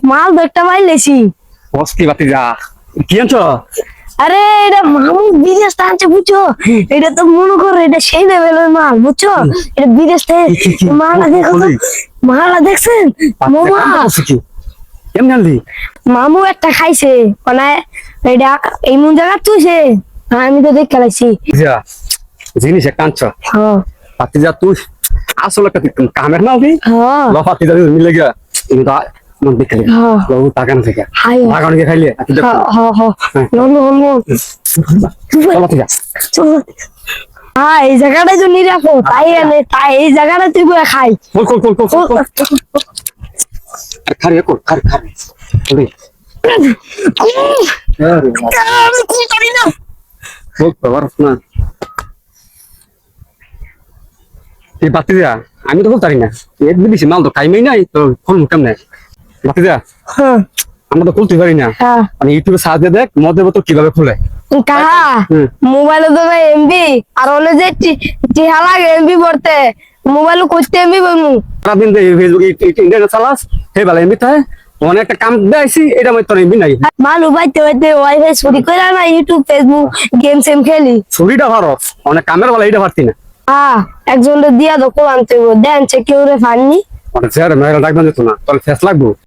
মাল একটা পাইলেছি। বস্তি বাতি যা কি আনছ? আরে এটা মামু বিদেশ থেকে আনছে বুঝছো, এটা তো মনে করো এটা সেই লেভেলের মাল বুঝছো, এটা বিদেশ থেকে মালা দেখো তো, মালা দেখছেন মামা? কেমন জানলি? মামু একটা খাইছে মানে এটা এমন জায়গা তুইছে, আমি তো দেখে লাইছি। যা জিনিস একটা আনছ হ্যাঁ বাতি যা তুই আসলে একটা কামের নাও কি হ্যাঁ লফাতি যা মিলে গিয়া কিন্তু মন দেখে হ্যাঁ বহু টাকা না থেকে হাই বাগান গিয়ে খাইলে হ্যাঁ হ্যাঁ হ্যাঁ নো নো চলো যা চলো। হ্যাঁ এই জায়গাটাই তো নিরাপদ, তাই এনে তাই এই জায়গাটা তুই বলে খাই। কল কল কল কল কল খারে কল খারে খারে ওরে আমি কি করি না। কল পাওয়ার না এই বাতি যা আমি তো বলতারি না এক বিদেশি মাল তো টাইমই নাই তো ফোন কেমনে বাতি যা হ্যাঁ আমরা তো খুলতে পারি না হ্যাঁ মানে ইউটিউবে সার্চ দিয়ে দেখ মদের বোতল কিভাবে খুলে কাহা মোবাইলে তো ভাই এমবি আর ওনে যে টিহা লাগে এমবি পড়তে, মোবাইলে করতে এমবি বলমু সারাদিন ফেসবুক ইন্টারনেট চালাস হে বেলা এমবি তাই অনেক একটা কাম দেয়ছি এটা আমি তোর এমবি নাই মালু বাইতে বাইতে ওয়াইফাই চুরি করে না ইউটিউব ফেসবুক গেম সেম খেলি। ছুরিটা ভালো অনেক কামের বেলা এটা পারতি না একজনকে দিয়া তো কোরআন তুই দেন কেউ রে ফাননি মানে চেয়ারে মেয়েরা ডাকবেন যেত না তাহলে ফেস লাগবো